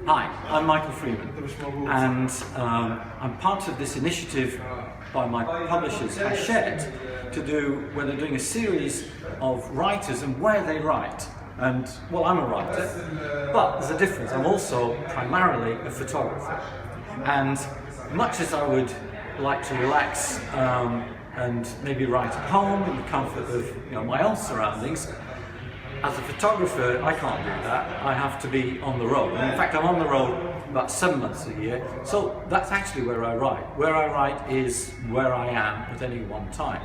Hi, I'm Michael Freeman, and I'm part of this initiative by my publishers, Hachette, where they're doing a series of writers and where they write. And, well, I'm a writer, but there's a difference. I'm also primarily a photographer. And much as I would like to relax and maybe write at home in the comfort of my own surroundings, as a photographer, I can't do that. I have to be on the road. And in fact, I'm on the road about 7 months a year. So that's actually where I write. Where I write is where I am at any one time.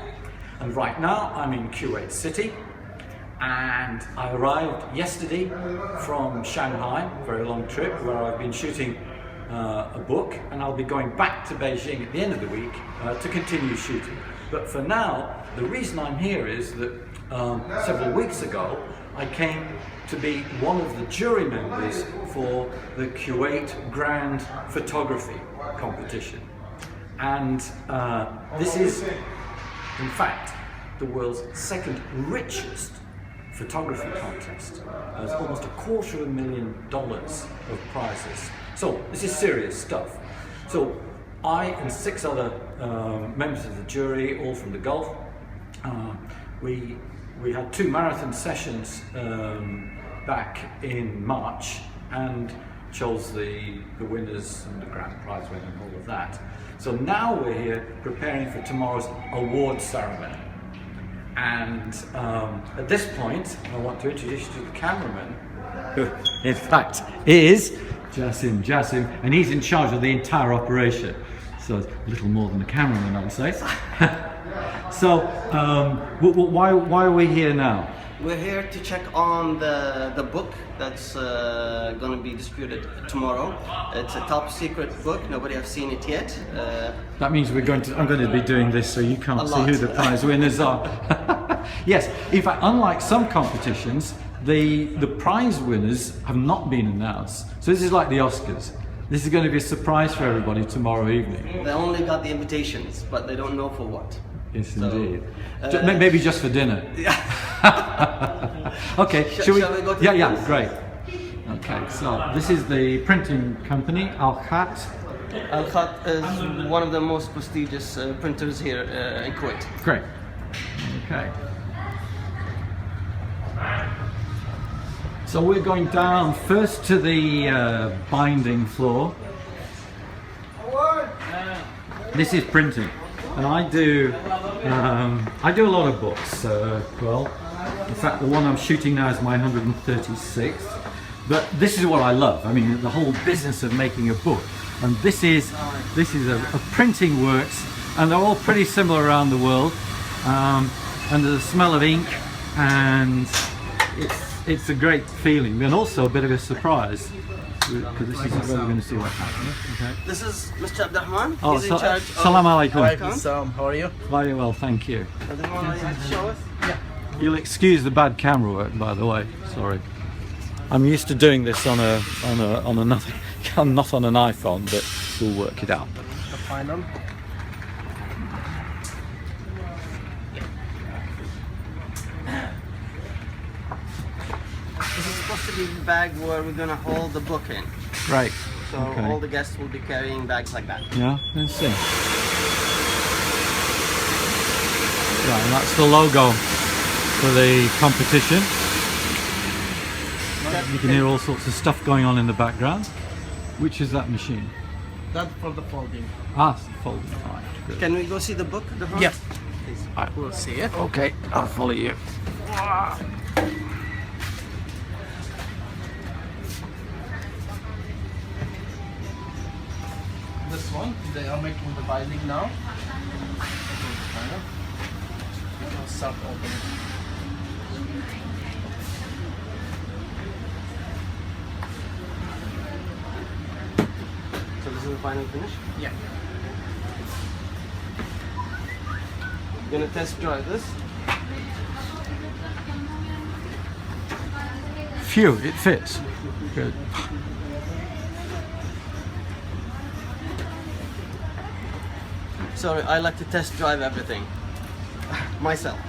And right now, I'm in Kuwait City. And I arrived yesterday from Shanghai, a very long trip, where I've been shooting a book. And I'll be going back to Beijing at the end of the week to continue shooting. But for now, the reason I'm here is that several weeks ago, I came to be one of the jury members for the Kuwait Grand Photography competition. And this is, in fact, the world's second richest photography contest. There's almost $250,000 of prizes. So this is serious stuff. So I and 6 other members of the jury, all from the Gulf, we had 2 marathon sessions back in March and chose the winners and the grand prize winner and all of that. So now we're here preparing for tomorrow's award ceremony. And at this point, I want to introduce you to the cameraman, who in fact is Jassim, and he's in charge of the entire operation. So it's a little more than a cameraman, I would say. So, why are we here now? We're here to check on the book that's going to be distributed tomorrow. It's a top secret book. Nobody has seen it yet. That means I'm going to be doing this so you can't see who the prize winners are. Yes, in fact, unlike some competitions, the prize winners have not been announced. So this is like the Oscars. This is going to be a surprise for everybody tomorrow evening. They only got the invitations, but they don't know for what. Yes, so, indeed. Maybe just for dinner. Okay, shall we go to the great. Okay, so this is the printing company, Al-Khat. Al-Khat is one of the most prestigious printers here in Kuwait. Great. Okay. So we're going down first to the binding floor. This is printing. And I do a lot of books. Well, in fact, the one I'm shooting now is my 136th. But this is what I love. I mean, the whole business of making a book. And this is a printing works, and they're all pretty similar around the world. And there's a smell of ink, and it's a great feeling, and also a bit of a surprise. Because this is where we're going to see what happens. Okay. This is Mr. Abdurrahman. Oh, he's in charge of... Salam alaikum. Salam, how are you? Very well, thank you. Abdurrahman, would you like to show us? Yeah. You'll excuse the bad camera work, by the way. Sorry. I'm used to doing this on another, not on an iPhone, but we'll work it out. The final. This is supposed to be the bag where we're going to hold the book in. Right. So okay. all the guests will be carrying bags like that. Yeah, let's see. Right, and that's the logo for the competition. You can hear all sorts of stuff going on in the background. Which is that machine? That's for the folding. Ah, it's the folding. Right, good. Can we go see the book? Yes. Please. We'll see it. Okay, I'll follow you. This one, they are making the binding now. Start opening. So this is the final finish? Yeah. You're gonna test drive this? Phew, it fits. Good. Sorry, I like to test drive everything. Myself.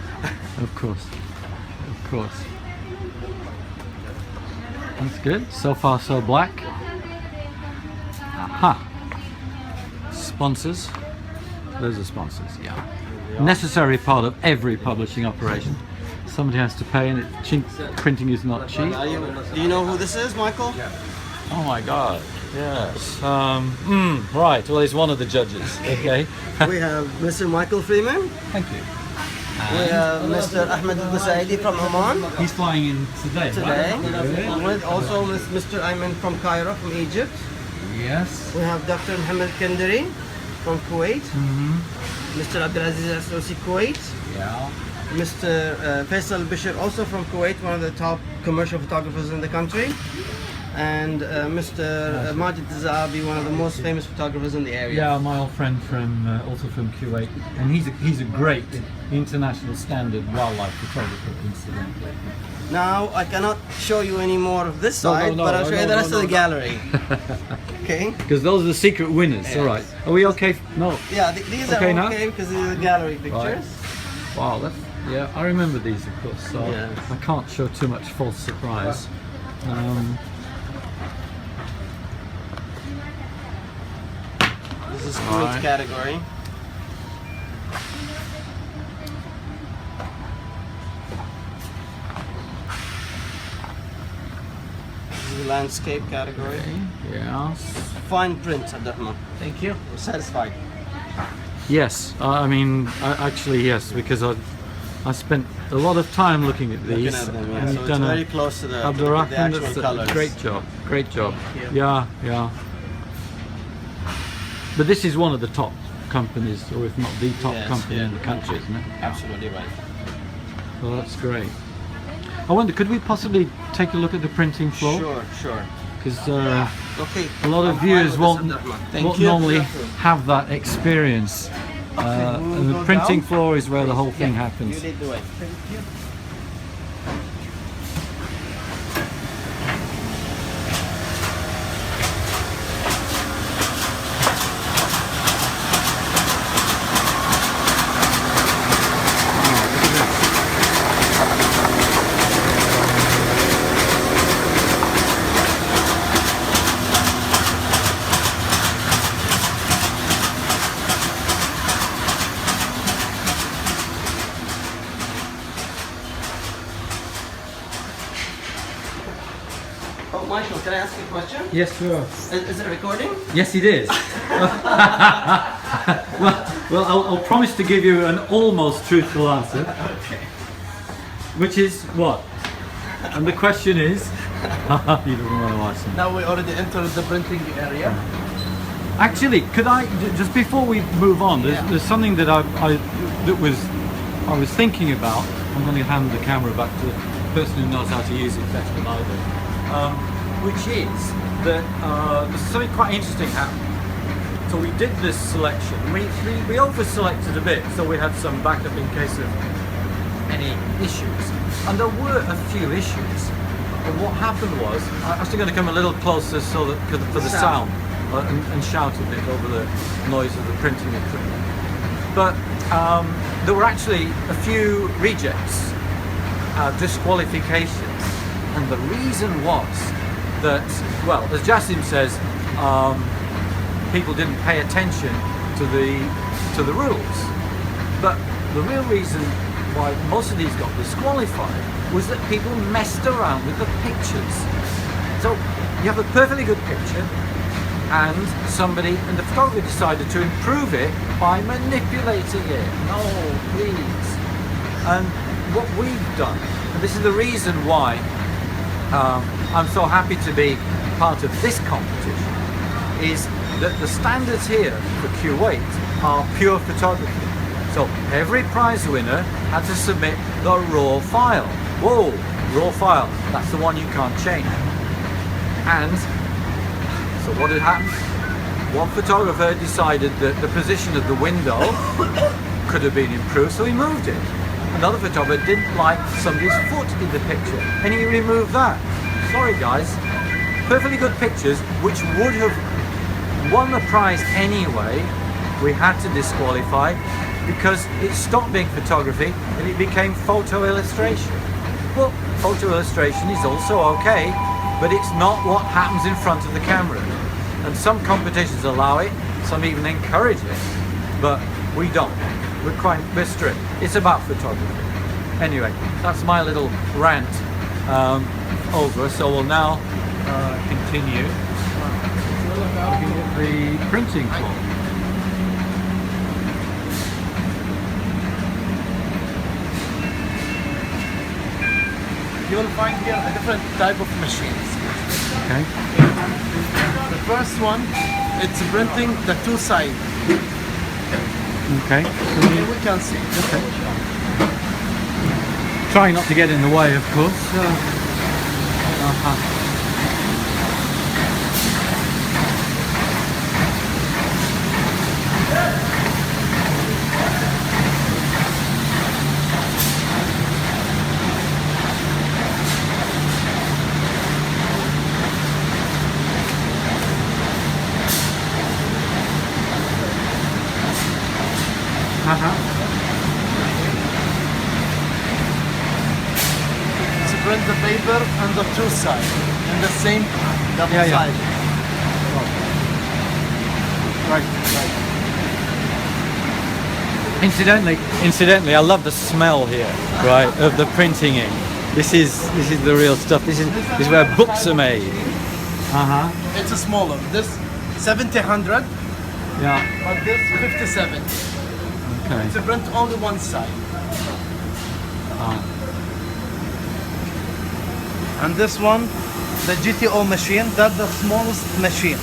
Of course. Of course. That's good. So far so black. Aha. Sponsors. Those are sponsors, yeah. Necessary part of every publishing operation. Somebody has to pay, and printing is not cheap. Do you know who this is, Michael? Oh my God, yes. Right, well, he's one of the judges, okay? We have Mr. Michael Freeman. Thank you. We have Mr. Ahmed al-Busaidi from Oman He's flying in today, today. right? With also Mr. Ayman from Cairo, from Egypt. Yes. We have Dr. Mohammed Kendari from Kuwait. Mr. Abdulaziz Al-Susi, Kuwait. Yeah. Mr. Faisal Bashir, also from Kuwait, one of the top commercial photographers in the country. And Mr. Majid Zahabi, one of the most famous photographers in the area. Yeah, my old friend from also from Kuwait, and he's a great international standard wildlife photographer, incidentally. Now I cannot show you any more of this No, side, no, but I'll show you the rest of the no. gallery. Okay? Because those are the secret winners. Yes. All right. Are we okay? No. Yeah, these Okay are now? okay because these are gallery pictures. Wow. Yeah, I remember these, of course. So Yes. I can't show too much false surprise. This is Kuwait Alright. category. This is the landscape category. Yeah. Fine print, Abdurrahman. Thank you. We're satisfied. Yes. Actually, yes, because I spent a lot of time looking at these. Looking at them, yeah. and So you've it's done very close to the Abdurrahman, actual that's colors. great job. Great job. Thank you. Yeah. But this is one of the top companies, or if not the top Yes, company yeah. in the country, isn't it? Absolutely right. Well, that's great. I wonder, could we possibly take a look at the printing floor? Sure. Because Okay. a lot of I'm fine viewers with won't, this, Abdurrahman. won't normally have that experience. we'll And the go printing down. floor is where the whole thing You happens. lead the way. Oh, Michael, can I ask you a question? Yes, sure. Is it recording? Yes, it is. well, I'll promise to give you an almost truthful answer. Okay. Which is what? And the question is, you don't want to ask me. Now we already entered the printing area. Actually, could I just before we move on? There's something that I was thinking about. I'm going to hand the camera back to the person who knows how to use it better than I do. Which is that there's something quite interesting happened. So we did this selection. We over-selected a bit, so we had some backup in case of any issues. And there were a few issues. But what happened was, I'm actually going to come a little closer so that for the sound and shout a bit over the noise of the printing equipment. But there were actually a few rejects, disqualifications. And the reason was that, well, as Jassim says, people didn't pay attention to the rules. But the real reason why most of these got disqualified was that people messed around with the pictures. So you have a perfectly good picture, and the photographer decided to improve it by manipulating it. No, please. And what we've done, and this is the reason why I'm so happy to be part of this competition, is that the standards here for Kuwait are pure photography. So every prize winner had to submit the raw file. Whoa, raw file, that's the one you can't change. And so what had happened? One photographer decided that the position of the window could have been improved, so he moved it. Another photographer didn't like somebody's foot in the picture, and he removed that. Sorry guys, perfectly good pictures, which would have won the prize anyway, we had to disqualify because it stopped being photography and it became photo illustration. Well, photo illustration is also okay, but it's not what happens in front of the camera. And some competitions allow it, some even encourage it, but we don't. We're strict. It's about photography. Anyway, that's my little rant over. So we'll now continue looking at the printing floor. You will find here a different type of machines. Okay. The first one, it's printing the two sides. Okay. Here we can see. Okay. Trying not to get in the way, of course. To print the paper on the two sides, in the same double Yeah, yeah. side. Right. Incidentally, I love the smell here, right, of the printing ink. This is the real stuff. This is where books are made. It's a smaller. This 70-100, Yeah. but this 57. Okay. To print only one side. And this one, the GTO machine, that's the smallest machine.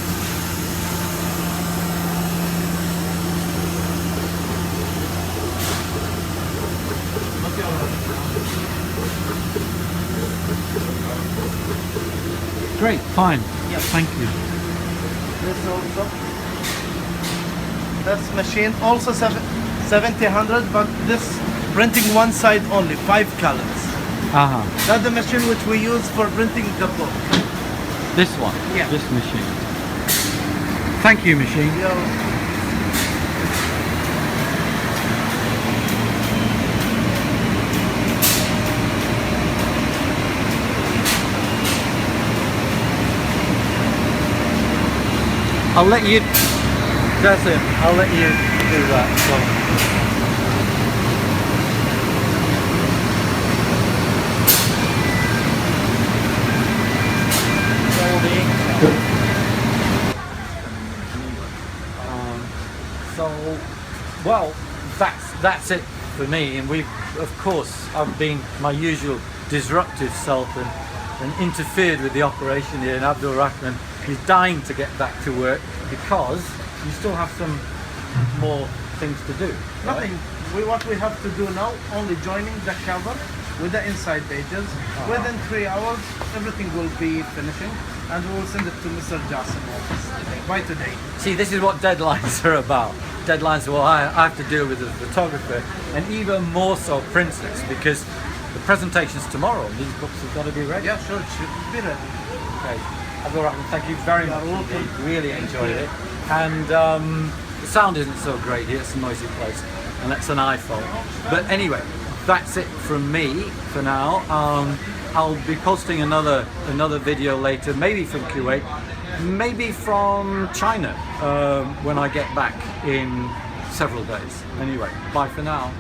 Great. Fine. Yes. Thank you. This also. This machine also 70-100, but this printing one side only, 5 colors. That's the machine which we use for printing the book. This one. Yeah. This machine. Thank you, machine. I'll let you. That's it. I'll let you do that. Well, that's it for me. And of course, I've been my usual disruptive self and interfered with the operation here. And Abdul Rahman is dying to get back to work because you still have some more things to do. Nothing. What we have to do now, only joining the cover with the inside pages. Within 3 hours, everything will be finishing, and we will send it to Mr. Jassim office by today. See, this is what deadlines are about. Deadlines are what I have to deal with as a photographer, and even more so printers, because the presentation's tomorrow and these books have got to be ready. Yeah, sure, it should be ready. Okay. Abdul Rahman, thank you very much. You're welcome. Indeed. Really enjoyed it. And the sound isn't so great here, it's a noisy place, and that's an iPhone. But anyway, that's it from me for now. I'll be posting another video later, maybe from Kuwait, maybe from China when I get back in several days. Anyway, bye for now.